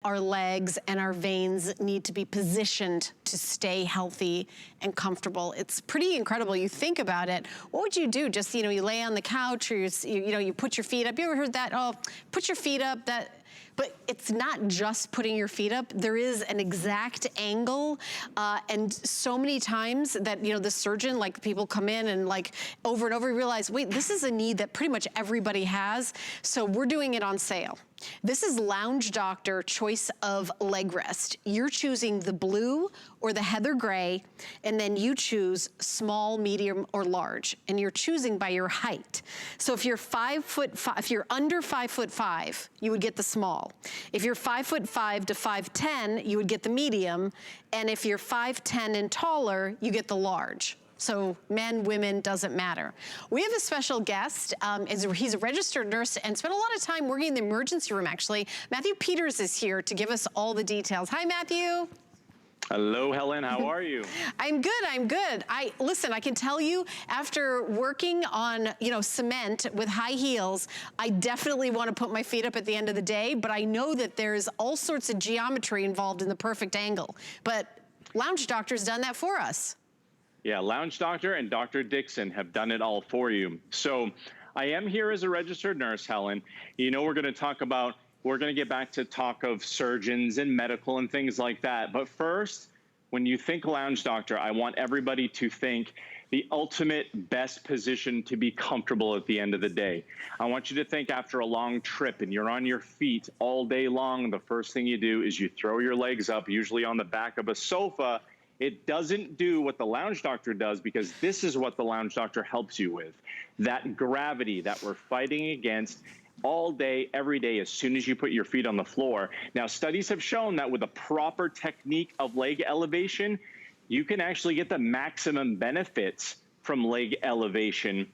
our legs and our veins need to be positioned to stay healthy and comfortable. It's pretty incredible. You think about it, what would you do? Just, you lay on the couch, or you put your feet up. You ever heard that? Oh, put your feet up. But it's not just putting your feet up. There is an exact angle, and so many times that, the surgeon, like, people come in and, like, over and over realize, wait, this is a need that pretty much everybody has, so we're doing it on sale. This is Lounge Doctor Choice of Leg Rest. You're choosing the blue or the heather gray, and then you choose small, medium, or large, and you're choosing by your height. So if you're 5'5", if you're under 5'5", you would get the small. If you're 5'5" to 5'10", you would get the medium, and if you're 5'10" and taller, you get the large. So men, women, doesn't matter. We have a special guest. He's a registered nurse and spent a lot of time working in the emergency room, actually. Matthew Peters is here to give us all the details. Hi, Matthew. Hello, Helen. How are you? I'm good. I'm good. Listen, I can tell you, after working on, cement with high heels, I definitely want to put my feet up at the end of the day, but I know that there's all sorts of geometry involved in the perfect angle. But Lounge Doctor's done that for us. Yeah, Lounge Doctor and Dr. Dixon have done it all for you. So I am here as a registered nurse, Helen. We're going to get back to talk of surgeons and medical and things like that. But first, when you think Lounge Doctor, I want everybody to think the ultimate best position to be comfortable at the end of the day. I want you to think after a long trip and you're on your feet all day long, the first thing you do is you throw your legs up, usually on the back of a sofa. It doesn't do what the Lounge Doctor does, because this is what the Lounge Doctor helps you with. That gravity that we're fighting against all day, every day, as soon as you put your feet on the floor. Now, studies have shown that with a proper technique of leg elevation, you can actually get the maximum benefits from leg elevation.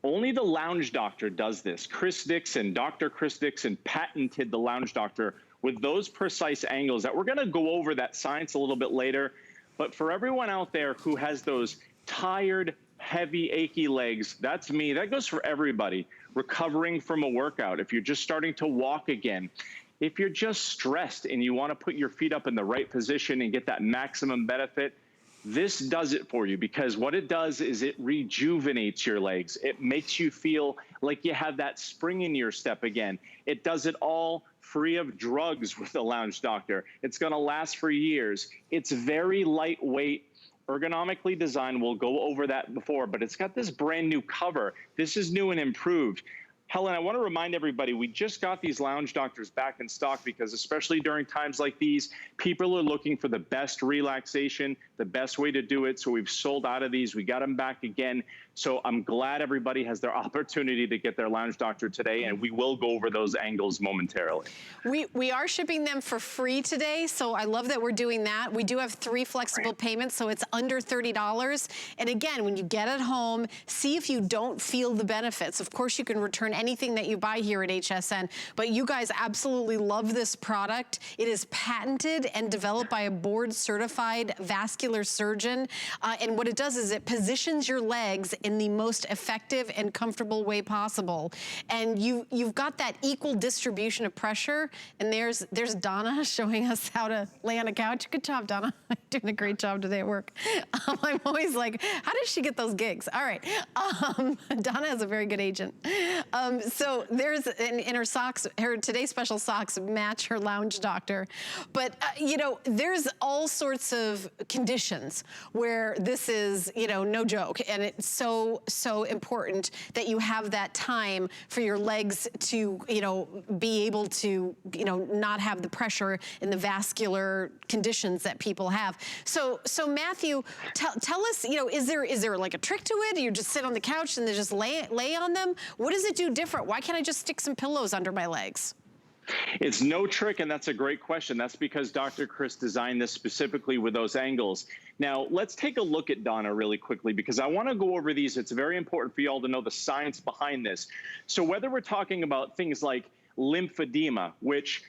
Only the Lounge Doctor does this. Dr. Chris Dixon patented the Lounge Doctor with those precise angles that we're going to go over that science a little bit later. But for everyone out there who has those tired, heavy, achy legs, that's me. That goes for everybody. Recovering from a workout, if you're just starting to walk again, if you're just stressed and you want to put your feet up in the right position and get that maximum benefit, this does it for you, because what it does is it rejuvenates your legs. It makes you feel like you have that spring in your step again. It does it all free of drugs with the Lounge Doctor. It's going to last for years. It's very lightweight, ergonomically designed. We'll go over that before, but it's got this brand new cover. This is new and improved. Helen, I want to remind everybody, we just got these Lounge Doctors back in stock because, especially during times like these, people are looking for the best relaxation, the best way to do it. So we've sold out of these. We got them back again. So I'm glad everybody has their opportunity to get their Lounge Doctor today, and we will go over those angles momentarily. We are shipping them for free today, so I love that we're doing that. We do have 3 flexible payments, so it's under $30. And again, when you get it home, see if you don't feel the benefits. Of course, you can return anything that you buy here at HSN, but you guys absolutely love this product. It is patented and developed by a board-certified vascular surgeon, and what it does is it positions your legs in the most effective and comfortable way possible. And you've got that equal distribution of pressure. And there's Donna showing us how to lay on a couch. Good job, Donna. You're doing a great job today at work. I'm always like, how does she get those gigs? All right. Donna is a very good agent. So there's, in her socks, her today's special socks match her Lounge Doctor. But, there's all sorts of conditions where this is, no joke. And it's so important that you have that time for your legs to, be able to, not have the pressure and the vascular conditions that people have. So Matthew, tell us, is there like a trick to it? Do you just sit on the couch and then just lay on them? What does it do different? Why can't I just stick some pillows under my legs? It's no trick, and that's a great question. That's because Dr. Chris designed this specifically with those angles. Now, let's take a look at Donna really quickly, because I want to go over these. It's very important for you all to know the science behind this. So whether we're talking about things like lymphedema, which,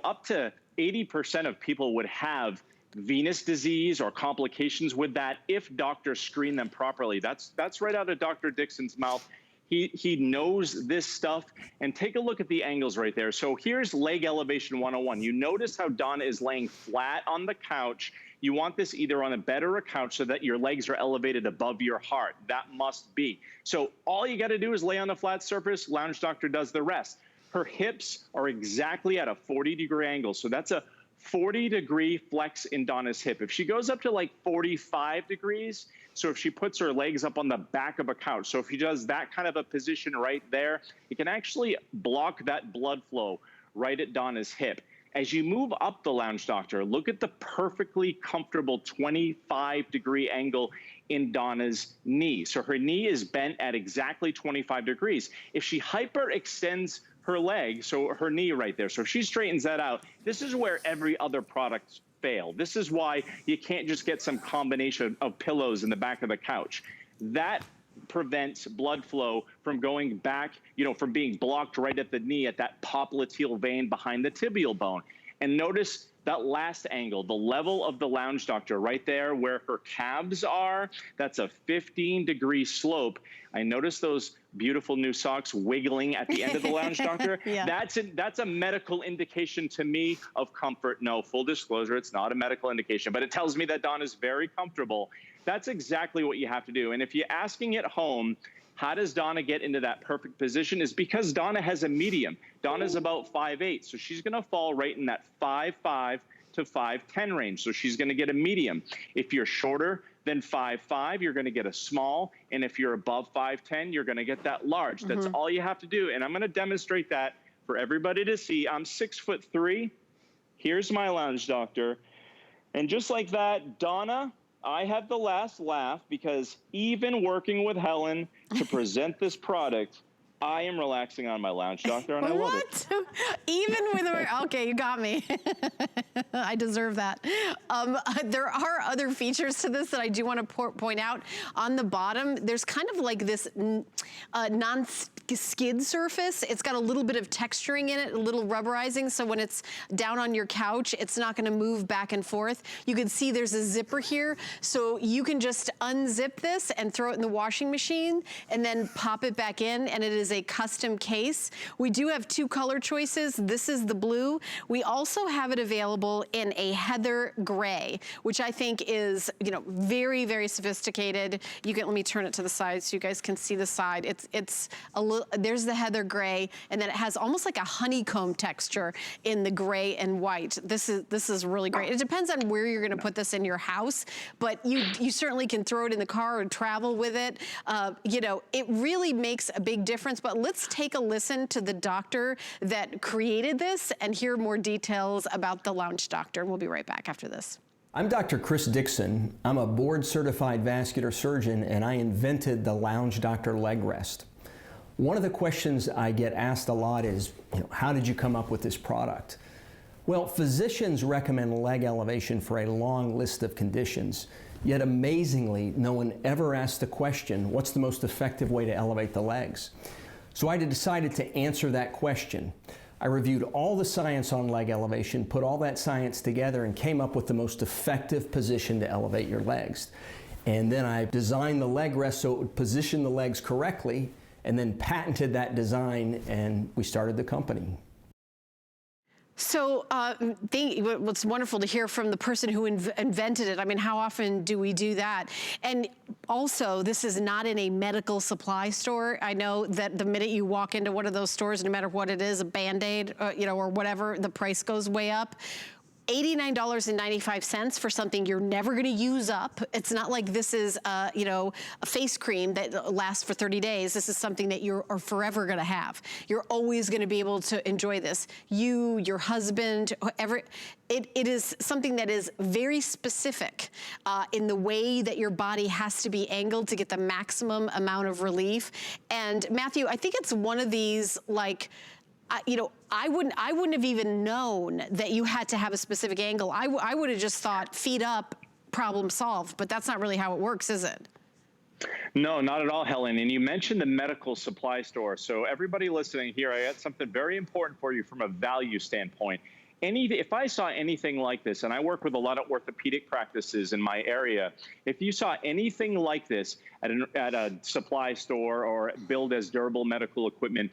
up to 80% of people would have venous disease or complications with that if doctors screen them properly. That's right out of Dr. Dixon's mouth. He knows this stuff. And take a look at the angles right there. So here's leg elevation 101. You notice how Donna is laying flat on the couch. You want this either on a bed or a couch so that your legs are elevated above your heart. That must be. So all you got to do is lay on a flat surface. Lounge Doctor does the rest. Her hips are exactly at a 40-degree angle. So that's a 40-degree flex in Donna's hip. If she goes up to like 45 degrees, so if she puts her legs up on the back of a couch, so if she does that kind of a position right there, it can actually block that blood flow right at Donna's hip. As you move up the Lounge Doctor, look at the perfectly comfortable 25-degree angle in Donna's knee. So her knee is bent at exactly 25 degrees. If she hyperextends her leg, so her knee right there, so if she straightens that out, this is where every other product failed. This is why you can't just get some combination of pillows in the back of the couch. That prevents blood flow from going back, from being blocked right at the knee at that popliteal vein behind the tibial bone. And notice that last angle, the level of the Lounge Doctor right there where her calves are, that's a 15-degree slope. I noticed those beautiful new socks wiggling at the end of the Lounge Doctor. Yeah. That's a medical indication to me of comfort. No, full disclosure, it's not a medical indication, but it tells me that Donna's very comfortable. That's exactly what you have to do. And if you're asking at home, how does Donna get into that perfect position? Is because Donna has a medium. Donna's about 5'8", so she's gonna fall right in that 5'5" to 5'10" range. So she's gonna get a medium. If you're shorter than 5'5", you're gonna get a small. And if you're above 5'10", you're gonna get that large. That's all you have to do. And I'm gonna demonstrate that for everybody to see. I'm 6'3". Here's my Lounge Doctor. And just like that, Donna, I have the last laugh because even working with Helen to present this product, I am relaxing on my Lounge Doctor, and I love it. Even with okay, you got me. I deserve that. There are other features to this that I do want to point out. On the bottom, there's kind of like this non-skid surface. It's got a little bit of texturing in it, a little rubberizing, so when it's down on your couch, it's not going to move back and forth. You can see there's a zipper here, so you can just unzip this and throw it in the washing machine and then pop it back in, and it is a custom case. We do have two color choices. This is the blue. We also have it available in a heather gray, which I think is, very, very sophisticated. Let me turn it to the side so you guys can see the side. It's a little, there's the heather gray, and then it has almost like a honeycomb texture in the gray and white. This is really great. It depends on where you're gonna put this in your house, but you certainly can throw it in the car or travel with it. It really makes a big difference. But let's take a listen to the doctor that created this and hear more details about the Lounge Doctor. We'll be right back after this. I'm Dr. Chris Dixon. I'm a board-certified vascular surgeon, and I invented the Lounge Doctor leg rest. One of the questions I get asked a lot is, how did you come up with this product? Well, physicians recommend leg elevation for a long list of conditions, yet amazingly, no one ever asked the question, what's the most effective way to elevate the legs? So I decided to answer that question. I reviewed all the science on leg elevation, put all that science together, and came up with the most effective position to elevate your legs. And then I designed the leg rest so it would position the legs correctly, and then patented that design, and we started the company. So what's wonderful to hear from the person who invented it. I mean, how often do we do that? And also, this is not in a medical supply store. I know that the minute you walk into one of those stores, no matter what it is, a Band-Aid, or whatever, the price goes way up. $89.95 for something you're never going to use up. It's not like this is, a face cream that lasts for 30 days. This is something that you are forever going to have. You're always going to be able to enjoy this. You, your husband, whoever. It is something that is very specific in the way that your body has to be angled to get the maximum amount of relief. And Matthew, I think it's one of these, like, I wouldn't have even known that you had to have a specific angle. I would have just thought feet up, problem solved, but that's not really how it works, is it? No, not at all, Helen. And you mentioned the medical supply store. So everybody listening here, I got something very important for you from a value standpoint. if I saw anything like this, and I work with a lot of orthopedic practices in my area, if you saw anything like this at a supply store or billed as durable medical equipment,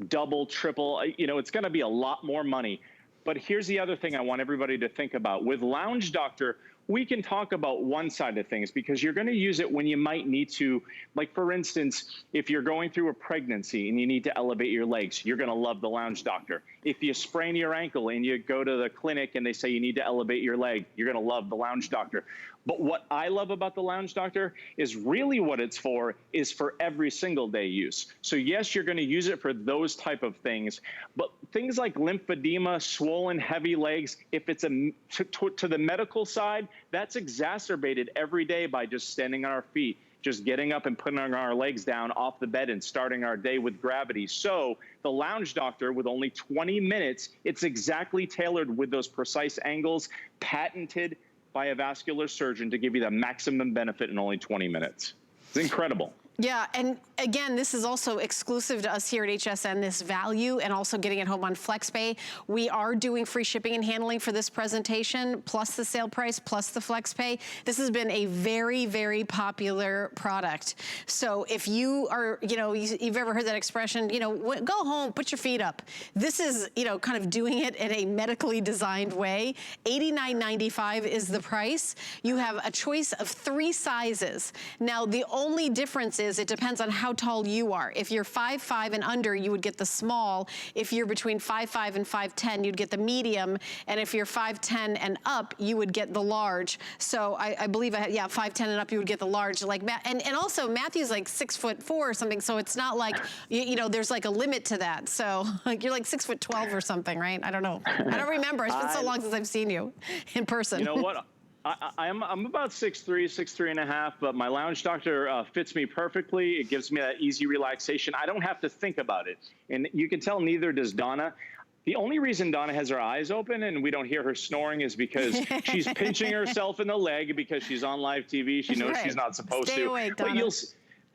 double, triple, it's going to be a lot more money. But here's the other thing I want everybody to think about. With Lounge Doctor, we can talk about one side of things because you're going to use it when you might need to. Like, for instance, if you're going through a pregnancy and you need to elevate your legs, you're going to love the Lounge Doctor. If you sprain your ankle and you go to the clinic and they say you need to elevate your leg, you're going to love the Lounge Doctor. But what I love about the Lounge Doctor is really what it's for is for every single day use. So yes, you're going to use it for those type of things, but things like lymphedema, swollen, heavy legs, if it's to the medical side, that's exacerbated every day by just standing on our feet, just getting up and putting our legs down off the bed and starting our day with gravity. So the Lounge Doctor, with only 20 minutes, it's exactly tailored with those precise angles, patented by a vascular surgeon to give you the maximum benefit in only 20 minutes. It's incredible. Yeah, and again, this is also exclusive to us here at HSN, this value, and also getting it home on FlexPay. We are doing free shipping and handling for this presentation, plus the sale price, plus the FlexPay. This has been a very, very popular product. So if you are, you've ever heard that expression, go home, put your feet up. This is, kind of doing it in a medically designed way. $89.95 is the price. You have a choice of 3 sizes. Now, the only difference is it depends on how tall you are. If you're 5'5" and under, you would get the small. If you're between 5'5" and 5'10", you'd get the medium. And if you're 5'10" and up, you would get the large. So I believe, 5'10" and up, you would get the large. And also Matthew's like 6'4" or something. So it's not like, there's like a limit to that. So you're like 6'12" or something, right? I don't know. I don't remember. It's been so long since I've seen you in person. You know what? I'm about 6'3", 6'3.5", but my Lounge Doctor fits me perfectly. It gives me that easy relaxation. I don't have to think about it. And you can tell neither does Donna. The only reason Donna has her eyes open and we don't hear her snoring is because she's pinching herself in the leg because she's on live TV. She knows she's not supposed to. Stay awake, Donna. But you'll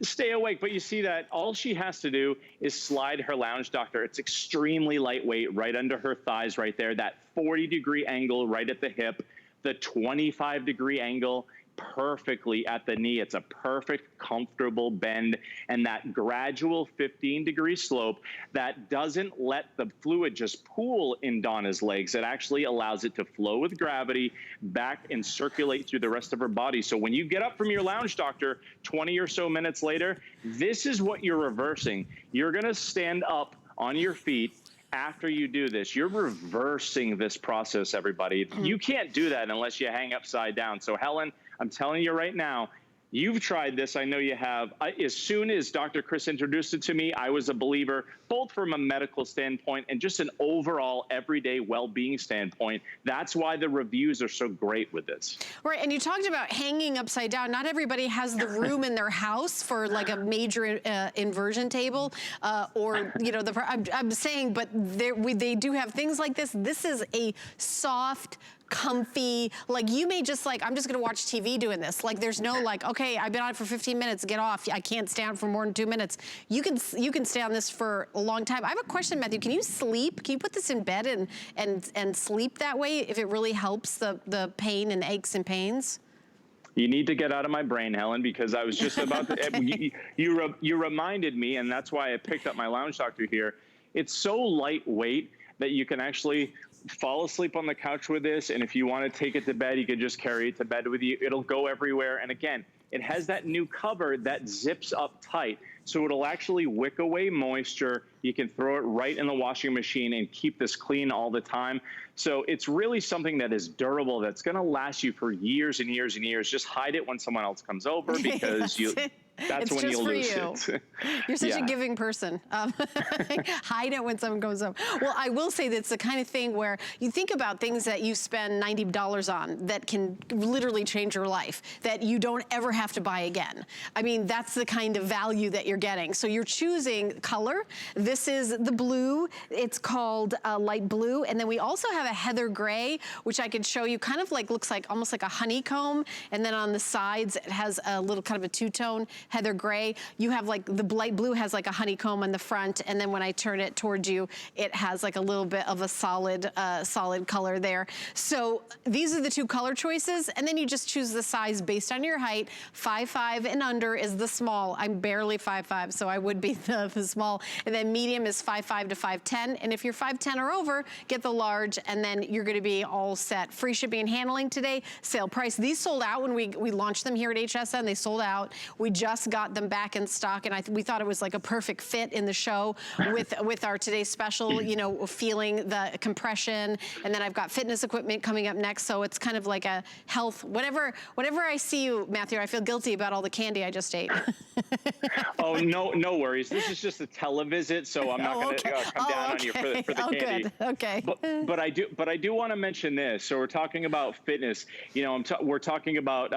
stay awake. But you see that all she has to do is slide her Lounge Doctor. It's extremely lightweight right under her thighs right there, that 40-degree angle right at the hip, the 25-degree angle perfectly at the knee. It's a perfect, comfortable bend, and that gradual 15-degree slope that doesn't let the fluid just pool in Donna's legs. It actually allows it to flow with gravity back and circulate through the rest of her body. So when you get up from your Lounge Doctor 20 or so minutes later, this is what you're reversing. You're going to stand up on your feet. After you do this, you're reversing this process, everybody. You can't do that unless you hang upside down. So Helen, I'm telling you right now, you've tried this. I know you have. As soon as Dr. Chris introduced it to me, I was a believer, both from a medical standpoint and just an overall everyday well-being standpoint. That's why the reviews are so great with this. Right, and you talked about hanging upside down. Not everybody has the room in their house for like a major inversion table, I'm saying, but they do have things like this. This is a soft, comfy, like you may just I'm just gonna watch TV doing this. Like there's no okay, I've been on it for 15 minutes, get off. I can't stay on for more than 2 minutes. You can stay on this for a long time. I have a question, Matthew. Can you sleep? Can you put this in bed and sleep that way if it really helps the pain and aches and pains? You need to get out of my brain, Helen, because I was just about to, you reminded me, and that's why I picked up my Lounge Doctor here. It's so lightweight that you can actually fall asleep on the couch with this, and if you want to take it to bed, you can just carry it to bed with you. It'll go everywhere. And again, it has that new cover that zips up tight, so it'll actually wick away moisture. You can throw it right in the washing machine and keep this clean all the time. So it's really something that is durable, that's going to last you for years and years and years. Just hide it when someone else comes over because that's when you'll lose it. You're such a giving person. Hide it when someone goes over. Well, I will say that's the kind of thing where you think about things that you spend $90 on that can literally change your life, that you don't ever have to buy again. I mean, that's the kind of value that you're getting. So you're choosing color. This is the blue. It's called light blue. And then we also have a heather gray, which I could show you, kind of looks like almost like a honeycomb. And then on the sides, it has a little kind of a two-tone. heather gray. You have like the light blue has like a honeycomb on the front, and then when I turn it towards you, it has like a little bit of a solid color there. So these are the two color choices, and then you just choose the size based on your height. 5'5" and under is the small. I'm barely 5'5", so I would be the small. And then medium is 5'5" to 5'10", and if you're 5'10" or over, get the large, and then you're gonna be all set. Free shipping and handling today, sale price. These sold out when we launched them here at HSN. They sold out. We just got them back in stock, and we thought it was like a perfect fit in the show with our today's special, you know, feeling the compression, and then I've got fitness equipment coming up next, so it's kind of like a health, whatever I see you, Matthew, I feel guilty about all the candy I just ate. Oh, no worries. This is just a televisit, so I'm not going to come down on you for the candy. Good. Okay. But I do want to mention this. So we're talking about fitness. You know, we're talking about,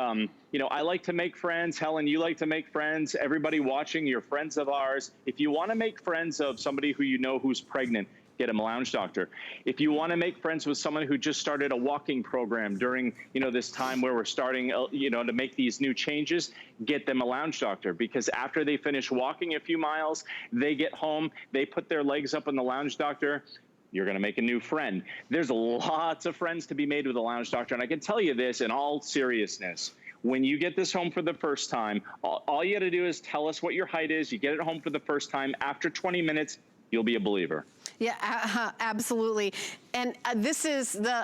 you know, I like to make friends. Helen, you like to make friends. Everybody watching, you're friends of ours. If you want to make friends of somebody who you know who's pregnant, get them a lounge doctor. If you want to make friends with someone who just started a walking program during, you know, this time where we're starting, you know, to make these new changes, get them a lounge doctor, because after they finish walking a few miles, they get home, they put their legs up on the lounge doctor. You're going to make a new friend. There's lots of friends to be made with a lounge doctor. And I can tell you this in all seriousness. When you get this home for the first time, all you got to do is tell us what your height is. You get it home for the first time. After 20 minutes, you'll be a believer. Yeah, absolutely. And this is the